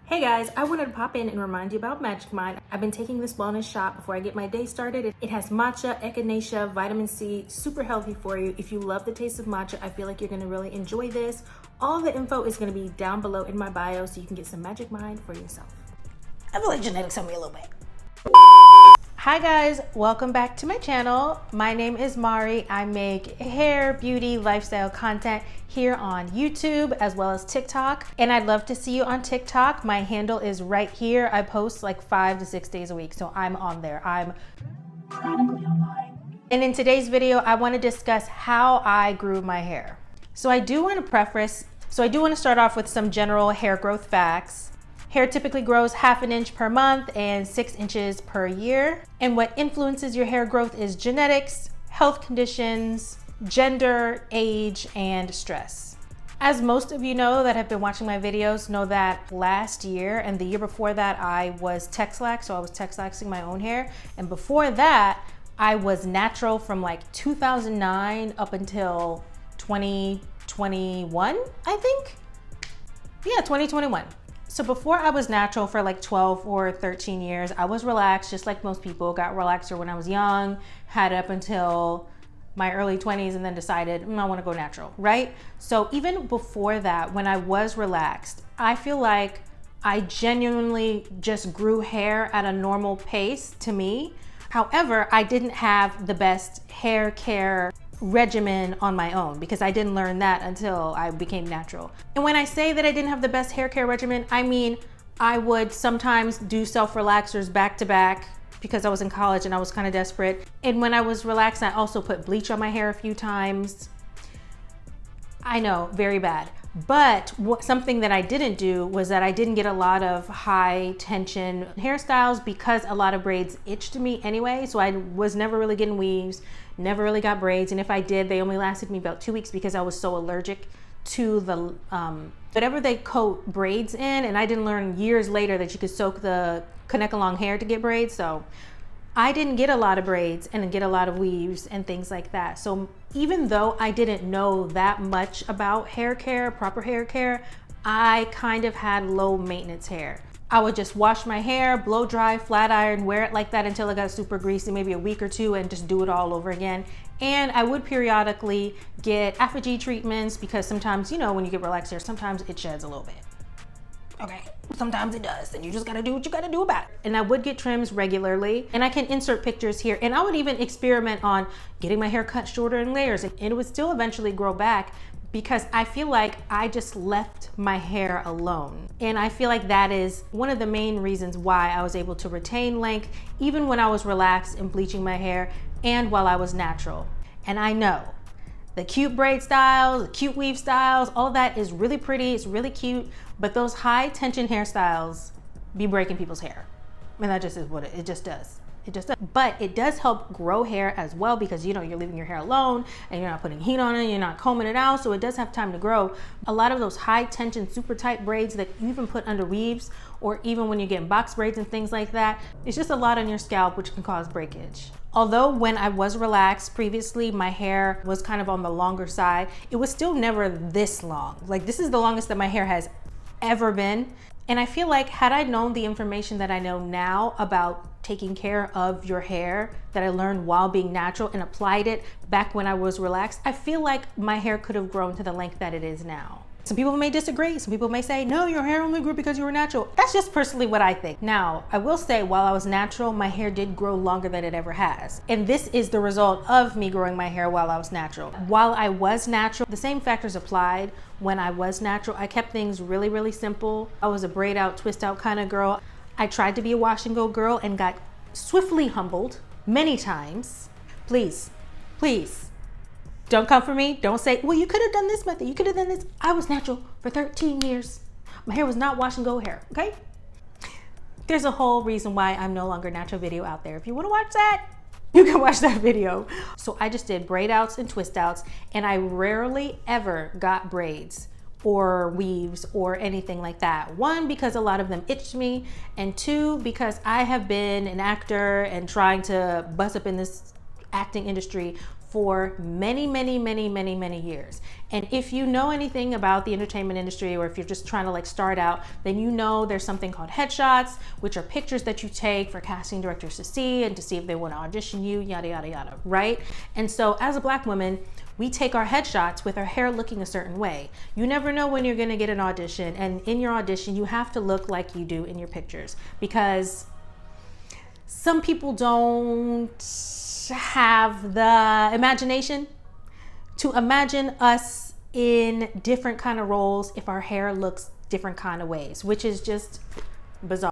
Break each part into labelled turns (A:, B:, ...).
A: Hey guys, I wanted to pop in and remind you about Magic Mind. I've been taking this wellness shot before I get my day started. It has matcha, echinacea, vitamin C, super healthy for you. If you love the taste of matcha, I feel like you're gonna really enjoy this. All the info is gonna be down below in my bio so you can get some Magic Mind for yourself. I feel like genetics helped me a little bit. Hi guys, welcome back to my channel. My name is Mari. I make hair, beauty, lifestyle content here on YouTube as well as TikTok. And I'd love to see you on TikTok. My handle is right here. I post like 5 to 6 days a week, so I'm on there. I'm chronically online. And in today's video, I want to discuss how I grew my hair. So I do want to start off with some general hair growth facts. Hair typically grows 1/2 inch per month and 6 inches per year. And what influences your hair growth is genetics, health conditions, gender, age, and stress. As most of you know that have been watching my videos know that last year and the year before that I was Texlax, so I was Texlaxing my own hair. And before that, I was natural from like 2009 up until 2021, I think. Yeah, 2021. So before I was natural for like 12 or 13 years, I was relaxed just like most people. Got relaxer when I was young, had it up until my early 20s and then decided I want to go natural, right? So even before that, when I was relaxed, I feel like I genuinely just grew hair at a normal pace to me. However, I didn't have the best hair care regimen on my own because I didn't learn that until I became natural. And when I say that I didn't have the best hair care regimen, I mean I would sometimes do self-relaxers back to back because I was in college and I was kind of desperate. And when I was relaxed, I also put bleach on my hair a few times. I know, very bad. But something that I didn't do was that I didn't get a lot of high tension hairstyles because a lot of braids itched me anyway. So I was never really getting weaves, never really got braids. And if I did, they only lasted me about 2 weeks because I was so allergic to the whatever they coat braids in. And I didn't learn years later that you could soak the Kanekalon hair to get braids. So I didn't get a lot of braids and get a lot of weaves and things like that. So even though I didn't know that much about hair care, proper hair care, I kind of had low maintenance hair. I would just wash my hair, blow dry, flat iron, wear it like that until it got super greasy, maybe a week or two, and just do it all over again. And I would periodically get ApHogee treatments because sometimes, you know, when you get relaxed hair, sometimes it sheds a little bit. Okay, sometimes it does, and you just gotta do what you gotta do about it. And I would get trims regularly, and I can insert pictures here, and I would even experiment on getting my hair cut shorter in layers, and it would still eventually grow back because I feel like I just left my hair alone. And I feel like that is one of the main reasons why I was able to retain length even when I was relaxed and bleaching my hair and while I was natural. And I know the cute braid styles, the cute weave styles, all of that is really pretty, it's really cute, but those high tension hairstyles be breaking people's hair. And that just is what it just does. It just does. But it does help grow hair as well because, you know, you're leaving your hair alone and you're not putting heat on it, you're not combing it out, so it does have time to grow. A lot of those high tension, super tight braids that you even put under weaves, or even when you're getting box braids and things like that, it's just a lot on your scalp which can cause breakage. Although when I was relaxed previously, my hair was kind of on the longer side, it was still never this long. Like, this is the longest that my hair has ever been. And I feel like had I known the information that I know now about taking care of your hair that I learned while being natural and applied it back when I was relaxed, I feel like my hair could have grown to the length that it is now. Some people may disagree. Some people may say, no, your hair only grew because you were natural. That's just personally what I think. Now, I will say while I was natural, my hair did grow longer than it ever has. And this is the result of me growing my hair while I was natural. While I was natural, the same factors applied when I was natural. I kept things really, really simple. I was a braid out, twist out kind of girl. I tried to be a wash and go girl and got swiftly humbled many times. Please, please. Don't come for me. Don't say, well, you could have done this method. You could have done this. I was natural for 13 years. My hair was not wash and go hair, okay? There's a whole reason why I'm no longer natural video out there. If you want to watch that, you can watch that video. So I just did braid outs and twist outs, and I rarely ever got braids or weaves or anything like that. One, because a lot of them itched me, and two, because I have been an actor and trying to bust up in this acting industry for many, many, many, many, many years. And if you know anything about the entertainment industry, or if you're just trying to like start out, then you know there's something called headshots, which are pictures that you take for casting directors to see and to see if they want to audition you, yada, yada, yada, right? And so as a Black woman, we take our headshots with our hair looking a certain way. You never know when you're gonna get an audition, and in your audition, you have to look like you do in your pictures, because some people don't have the imagination to imagine us in different kind of roles if our hair looks different kind of ways, which is just bizarre.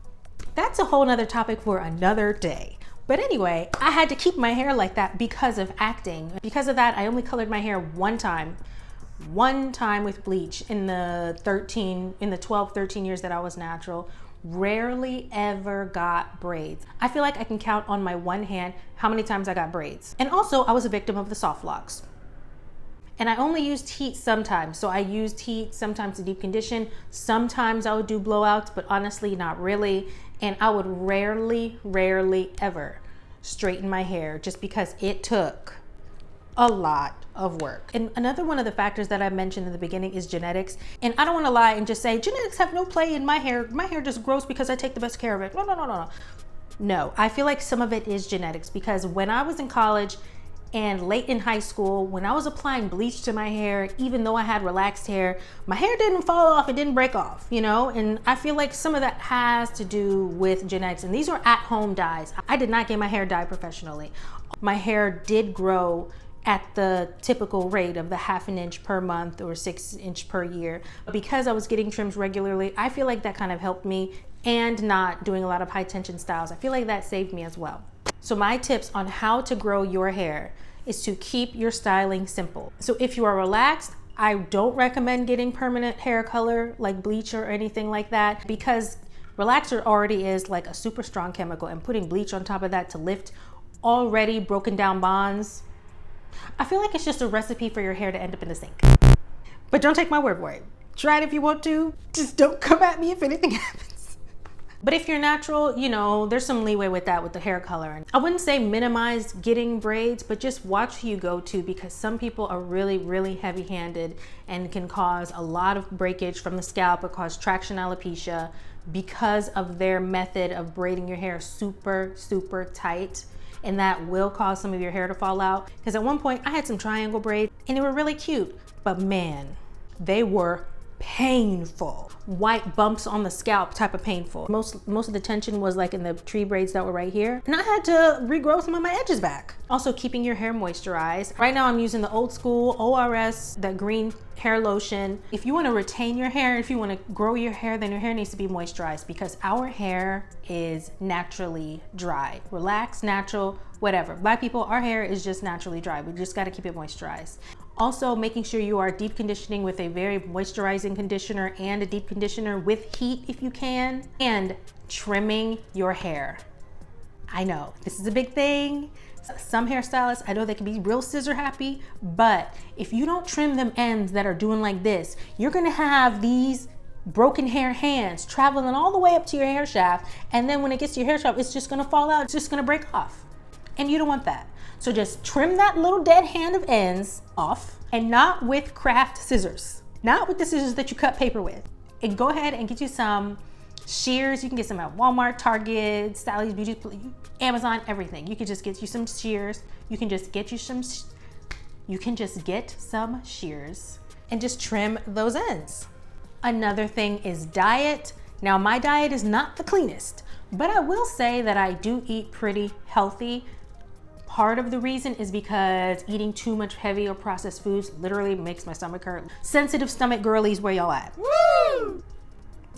A: That's a whole nother topic for another day. But anyway, I had to keep my hair like that because of acting. Because of that, I only colored my hair one time with bleach in the 12, 13 years that I was natural. Rarely ever got braids. I feel like I can count on my one hand how many times I got braids. And also, I was a victim of the soft locks. And I only used heat sometimes. So I used heat sometimes to deep condition. Sometimes I would do blowouts, but honestly, not really. And I would rarely ever straighten my hair just because it took a lot of work. And another one of the factors that I mentioned in the beginning is genetics. And I don't want to lie and just say genetics have no play in my hair. My hair just grows because I take the best care of it. No. No, I feel like some of it is genetics, because when I was in college and late in high school, when I was applying bleach to my hair, even though I had relaxed hair, my hair didn't fall off, it didn't break off, you know? And I feel like some of that has to do with genetics. And these are at-home dyes. I did not get my hair dyed professionally. My hair did grow at the typical rate of the 1/2 inch per month or 6 inch per year. But because I was getting trims regularly, I feel like that kind of helped me, and not doing a lot of high tension styles. I feel like that saved me as well. So my tips on how to grow your hair is to keep your styling simple. So if you are relaxed, I don't recommend getting permanent hair color like bleach or anything like that, because relaxer already is like a super strong chemical, and putting bleach on top of that to lift already broken down bonds, I feel like it's just a recipe for your hair to end up in the sink. But don't take my word for it. Try it if you want to. Just don't come at me if anything happens. But if you're natural, you know, there's some leeway with that, with the hair color. I wouldn't say minimize getting braids, but just watch who you go to, because some people are really heavy-handed and can cause a lot of breakage from the scalp or cause traction alopecia because of their method of braiding your hair super tight. And that will cause some of your hair to fall out. Because at one point I had some triangle braids and they were really cute, but man, they were painful. White bumps on the scalp type of painful. Most of the tension was like in the tree braids that were right here. And I had to regrow some of my edges back. Also keeping your hair moisturized. Right now I'm using the old school ORS, that green hair lotion. If you want to retain your hair, if you want to grow your hair, then your hair needs to be moisturized, because our hair is naturally dry. Relaxed, natural, whatever. Black people, our hair is just naturally dry. We just got to keep it moisturized. Also, making sure you are deep conditioning with a very moisturizing conditioner and a deep conditioner with heat if you can, and trimming your hair. I know this is a big thing. Some hairstylists, I know they can be real scissor happy, but if you don't trim them ends that are doing like this, you're gonna have these broken hair hands traveling all the way up to your hair shaft, and then when it gets to your hair shaft, it's just gonna fall out, it's just gonna break off. And you don't want that. So just trim that little dead hand of ends off, and not with craft scissors. Not with the scissors that you cut paper with. And go ahead and get you some shears. You can get some at Walmart, Target, Sally's Beauty, Amazon, everything. You can just get you some shears. You can just get some shears and just trim those ends. Another thing is diet. Now my diet is not the cleanest, but I will say that I do eat pretty healthy. Part of the reason is because eating too much heavy or processed foods literally makes my stomach hurt. Sensitive stomach girlies, where y'all at? Woo!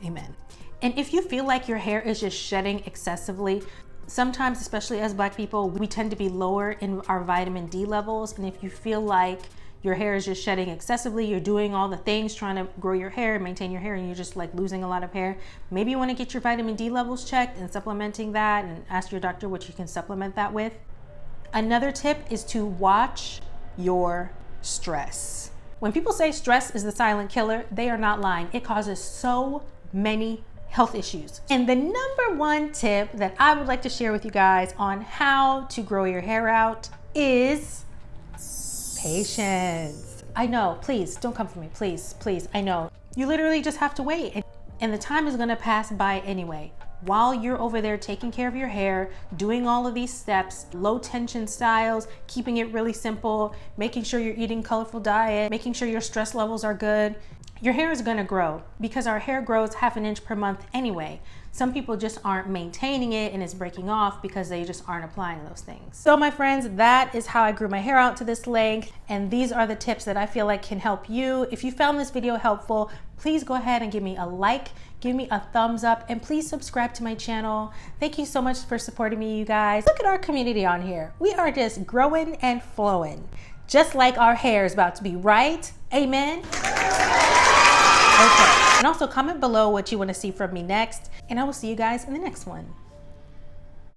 A: Amen. And if you feel like your hair is just shedding excessively, sometimes, especially as Black people, we tend to be lower in our vitamin D levels. And if you feel like your hair is just shedding excessively, you're doing all the things trying to grow your hair, maintain your hair, and you're just like losing a lot of hair, maybe you want to get your vitamin D levels checked and supplementing that, and ask your doctor what you can supplement that with. Another tip is to watch your stress. When people say stress is the silent killer, they are not lying. It causes so many health issues. And the number one tip that I would like to share with you guys on how to grow your hair out is Patience. I know, please don't come for me, please, please. I know. You literally just have to wait, and the time is gonna pass by anyway. While you're over there taking care of your hair, doing all of these steps, low tension styles, keeping it really simple, making sure you're eating colorful diet, making sure your stress levels are good, your hair is gonna grow because our hair grows 1/2 inch per month anyway. Some people just aren't maintaining it and it's breaking off because they just aren't applying those things. So my friends, that is how I grew my hair out to this length. And these are the tips that I feel like can help you. If you found this video helpful, please go ahead and give me a like, give me a thumbs up, and please subscribe to my channel. Thank you so much for supporting me, you guys. Look at our community on here. We are just growing and flowing, just like our hair is about to be right. Amen. Okay. And also comment below what you want to see from me next, and I will see you guys in the next one.